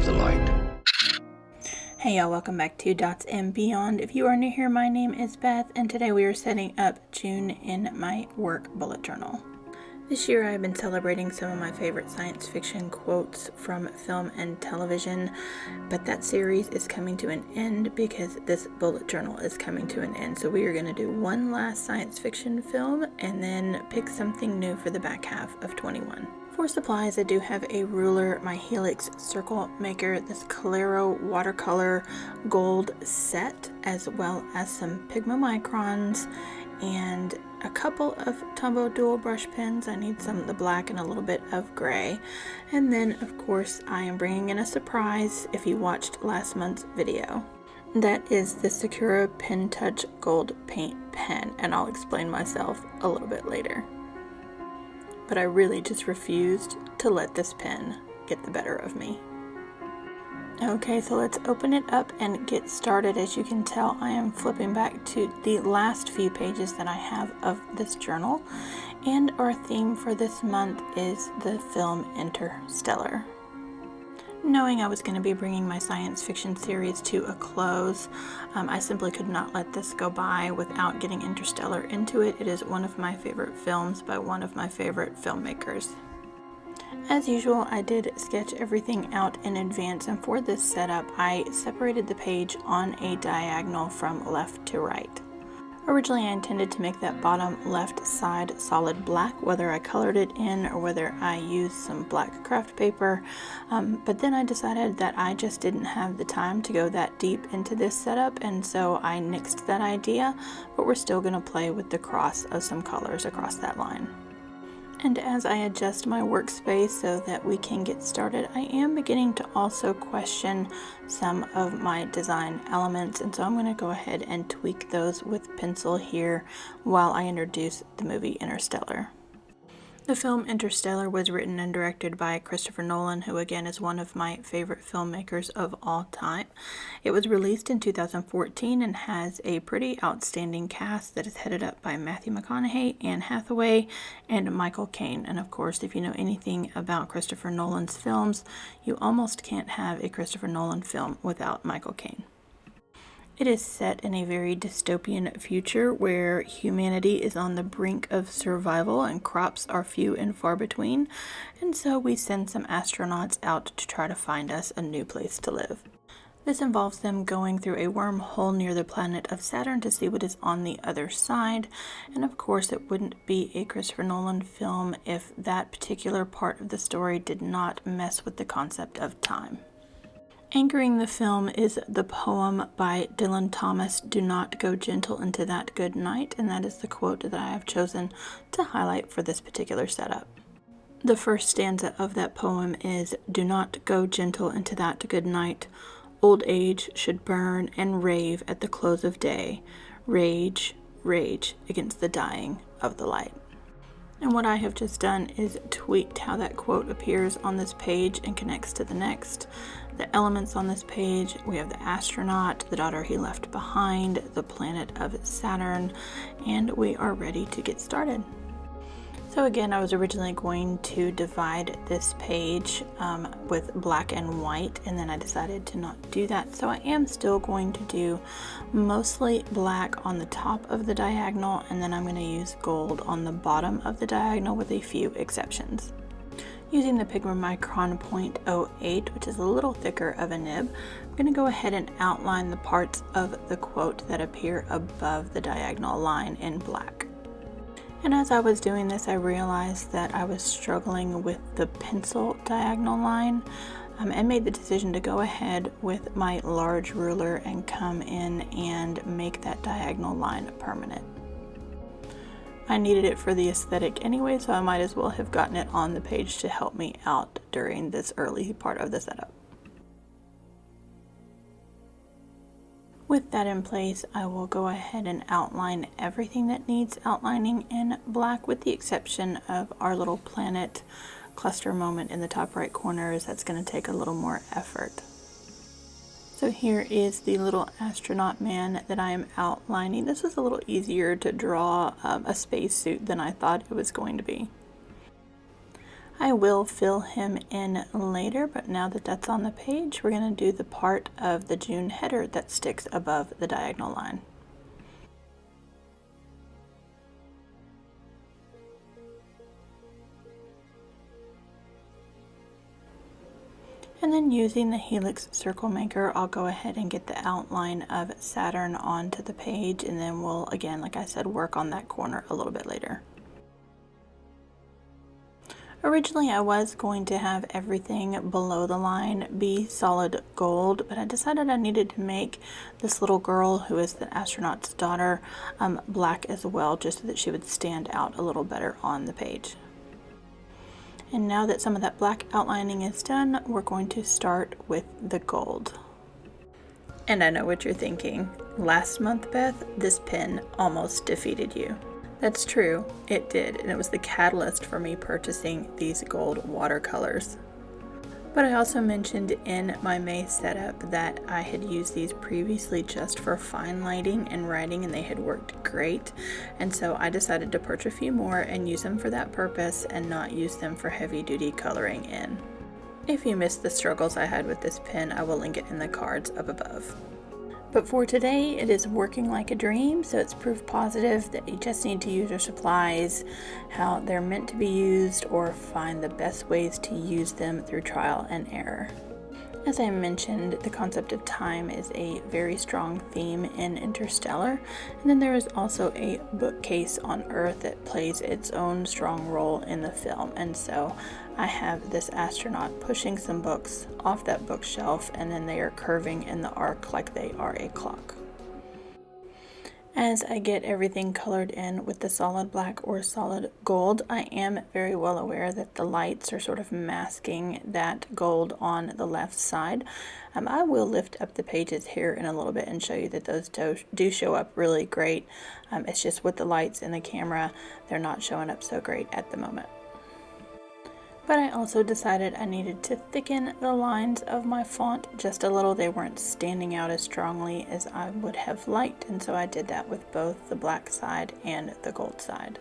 the light. Hey y'all, welcome back to Dots and Beyond. If you are new here, my name is Beth, and today we are setting up June in my work bullet journal. This year I've been celebrating some of my favorite science fiction quotes from film and television, but that series is coming to an end because this bullet journal is coming to an end. So we are going to do one last science fiction film and then pick something new for the back half of 21. For supplies, I do have a ruler, my Helix circle maker, this Coliro watercolor gold set, as well as some Pigma Microns, and a couple of Tombow dual brush pens. I need some of the black and a little bit of gray. And then, of course, I am bringing in a surprise if you watched last month's video. That is the Sakura Pen Touch Gold Paint Pen, and I'll explain myself a little bit later. But I really just refused to let this pen get the better of me. Okay, so let's open it up and get started. As you can tell, I am flipping back to the last few pages that I have of this journal, and our theme for this month is the film Interstellar. Knowing I was going to be bringing my science fiction series to a close, I simply could not let this go by without getting Interstellar into it. It is one of my favorite films by one of my favorite filmmakers. As usual, I did sketch everything out in advance, and for this setup, I separated the page on a diagonal from left to right. Originally, I intended to make that bottom left side solid black, whether I colored it in or whether I used some black craft paper, but then I decided that I just didn't have the time to go that deep into this setup, and so I nixed that idea, but we're still going to play with the cross of some colors across that line. And as I adjust my workspace so that we can get started, I am beginning to also question some of my design elements, and so I'm going to go ahead and tweak those with pencil here while I introduce the movie Interstellar. The film Interstellar was written and directed by Christopher Nolan, who again is one of my favorite filmmakers of all time. It was released in 2014 and has a pretty outstanding cast that is headed up by Matthew McConaughey, Anne Hathaway, and Michael Caine. And of course, if you know anything about Christopher Nolan's films, you almost can't have a Christopher Nolan film without Michael Caine. It is set in a very dystopian future where humanity is on the brink of survival and crops are few and far between, and so we send some astronauts out to try to find us a new place to live. This involves them going through a wormhole near the planet of Saturn to see what is on the other side, and of course it wouldn't be a Christopher Nolan film if that particular part of the story did not mess with the concept of time. Anchoring the film is the poem by Dylan Thomas, "Do not go gentle into that good night," and that is the quote that I have chosen to highlight for this particular setup. The first stanza of that poem is, "Do not go gentle into that good night. Old age should burn and rave at the close of day. Rage, rage against the dying of the light." And what I have just done is tweaked how that quote appears on this page and connects to the next. The elements on this page, we have the astronaut, the daughter he left behind, the planet of Saturn, and we are ready to get started. So again, I was originally going to divide this page with black and white, and then I decided to not do that. So I am still going to do mostly black on the top of the diagonal, and then I'm going to use gold on the bottom of the diagonal with a few exceptions. Using the Pigma Micron .08, which is a little thicker of a nib, I'm going to go ahead and outline the parts of the quote that appear above the diagonal line in black. And as I was doing this, I realized that I was struggling with the pencil diagonal line, and made the decision to go ahead with my large ruler and come in and make that diagonal line permanent. I needed it for the aesthetic anyway, so I might as well have gotten it on the page to help me out during this early part of the setup. With that in place, I will go ahead and outline everything that needs outlining in black, with the exception of our little planet cluster moment in the top right corner, as that's going to take a little more effort. So here is the little astronaut man that I am outlining. This was a little easier to draw a spacesuit than I thought it was going to be. I will fill him in later, but now that that's on the page, we're going to do the part of the June header that sticks above the diagonal line. And then using the Helix circle maker, I'll go ahead and get the outline of Saturn onto the page, and then we'll, again, like I said, work on that corner a little bit later. Originally, I was going to have everything below the line be solid gold, but I decided I needed to make this little girl, who is the astronaut's daughter, black as well, just so that she would stand out a little better on the page. And now that some of that black outlining is done, we're going to start with the gold. And I know what you're thinking. Last month, Beth, this pen almost defeated you. That's true, it did, and it was the catalyst for me purchasing these gold watercolors. But I also mentioned in my May setup that I had used these previously just for fine lighting and writing, and they had worked great. And so I decided to purchase a few more and use them for that purpose and not use them for heavy duty coloring in. If you missed the struggles I had with this pen, I will link it in the cards up above. But for today, it is working like a dream, so it's proof positive that you just need to use your supplies how they're meant to be used, or find the best ways to use them through trial and error. As I mentioned, the concept of time is a very strong theme in Interstellar, and then there is also a bookcase on Earth that plays its own strong role in the film, and so I have this astronaut pushing some books off that bookshelf, and then they are curving in the arc like they are a clock. As I get everything colored in with the solid black or solid gold, I am very well aware that the lights are sort of masking that gold on the left side. I will lift up the pages here in a little bit and show you that those do show up really great. It's just with the lights in the camera, they're not showing up so great at the moment. But I also decided I needed to thicken the lines of my font just a little. They weren't standing out as strongly as I would have liked, and so I did that with both the black side and the gold side.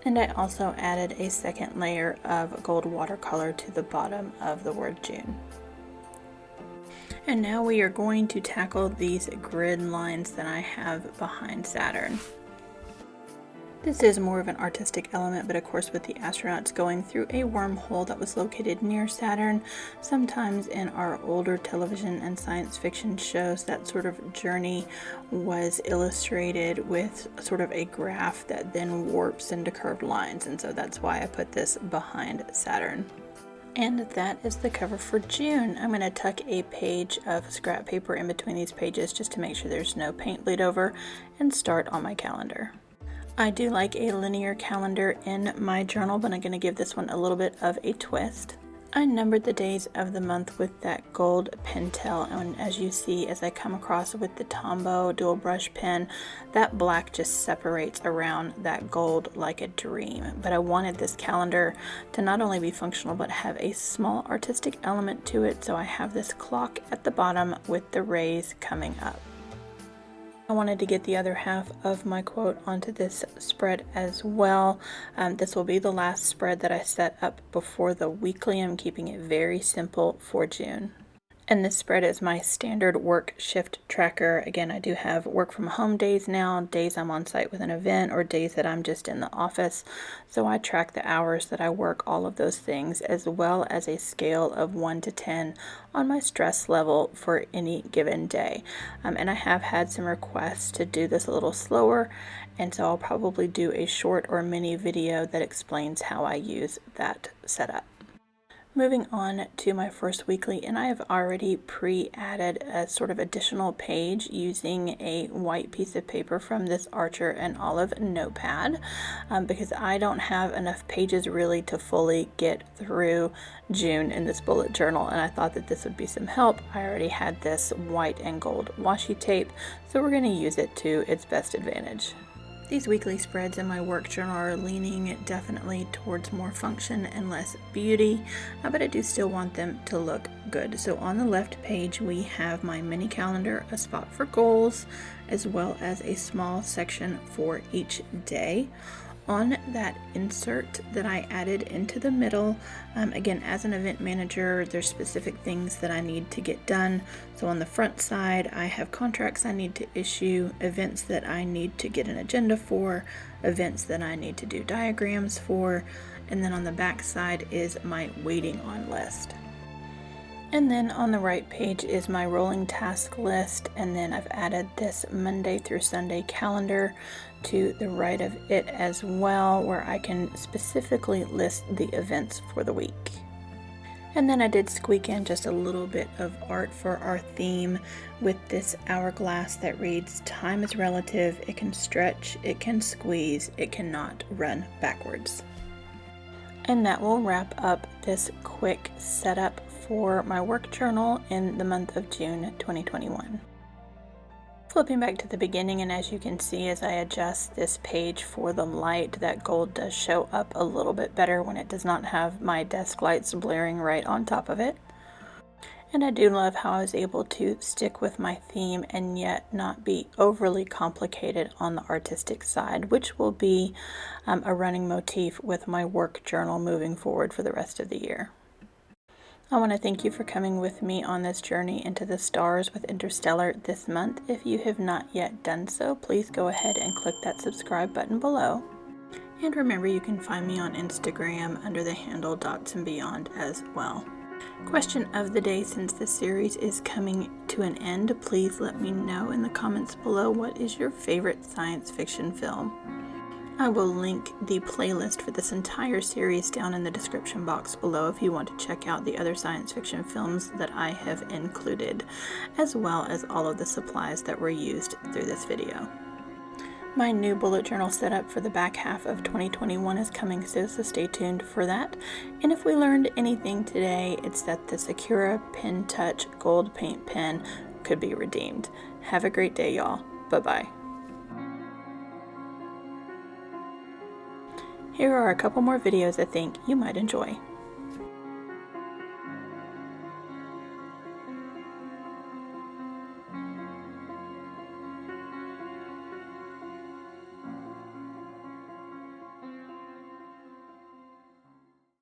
And I also added a second layer of gold watercolor to the bottom of the word June. And now we are going to tackle these grid lines that I have behind Saturn. This is more of an artistic element, but of course with the astronauts going through a wormhole that was located near Saturn, sometimes in our older television and science fiction shows, that sort of journey was illustrated with sort of a graph that then warps into curved lines, and so that's why I put this behind Saturn. And that is the cover for June. I'm going to tuck a page of scrap paper in between these pages just to make sure there's no paint bleed over, and start on my calendar. I do like a linear calendar in my journal, but I'm going to give this one a little bit of a twist. I numbered the days of the month with that gold pentel, and as you see, as I come across with the Tombow dual brush pen, that black just separates around that gold like a dream. But I wanted this calendar to not only be functional but have a small artistic element to it, so I have this clock at the bottom with the rays coming up. I wanted to get the other half of my quote onto this spread as well. This will be the last spread that I set up before the weekly. I'm keeping it very simple for June. And this spread is my standard work shift tracker. Again, I do have work from home days now, days I'm on site with an event, or days that I'm just in the office. So I track the hours that I work, all of those things, as well as a scale of 1 to 10 on my stress level for any given day. And I have had some requests to do this a little slower, and so I'll probably do a short or mini video that explains how I use that setup. Moving on to my first weekly, and I have already pre-added a sort of additional page using a white piece of paper from this Archer and Olive notepad, because I don't have enough pages really to fully get through June in this bullet journal, and I thought that this would be some help. I already had this white and gold washi tape, so we're going to use it to its best advantage. These weekly spreads in my work journal are leaning definitely towards more function and less beauty, but I do still want them to look good. So on the left page we have my mini calendar, a spot for goals, as well as a small section for each day. On that insert that I added into the middle, again, as an event manager, there's specific things that I need to get done. So on the front side, I have contracts I need to issue, events that I need to get an agenda for, events that I need to do diagrams for, and then on the back side is my waiting on list. And then on the right page is my rolling task list, and then I've added this Monday through Sunday calendar to the right of it as well, where I can specifically list the events for the week. And then I did squeak in just a little bit of art for our theme with this hourglass that reads, "Time is relative, it can stretch, it can squeeze, it cannot run backwards." And that will wrap up this quick setup for my work journal in the month of June 2021. Flipping back to the beginning, and as you can see as I adjust this page for the light, that gold does show up a little bit better when it does not have my desk lights blaring right on top of it. And I do love how I was able to stick with my theme and yet not be overly complicated on the artistic side, which will be a running motif with my work journal moving forward for the rest of the year. I want to thank you for coming with me on this journey into the stars with Interstellar this month. If you have not yet done so, please go ahead and click that subscribe button below. And remember, you can find me on Instagram under the handle Dots and Beyond as well. Question of the day: since this series is coming to an end, please let me know in the comments below, what is your favorite science fiction film? I will link the playlist for this entire series down in the description box below if you want to check out the other science fiction films that I have included, as well as all of the supplies that were used through this video. My new bullet journal setup for the back half of 2021 is coming soon, so stay tuned for that. And if we learned anything today, it's that the Sakura Pen Touch Gold Paint Pen could be redeemed. Have a great day, y'all. Bye-bye. Here are a couple more videos I think you might enjoy.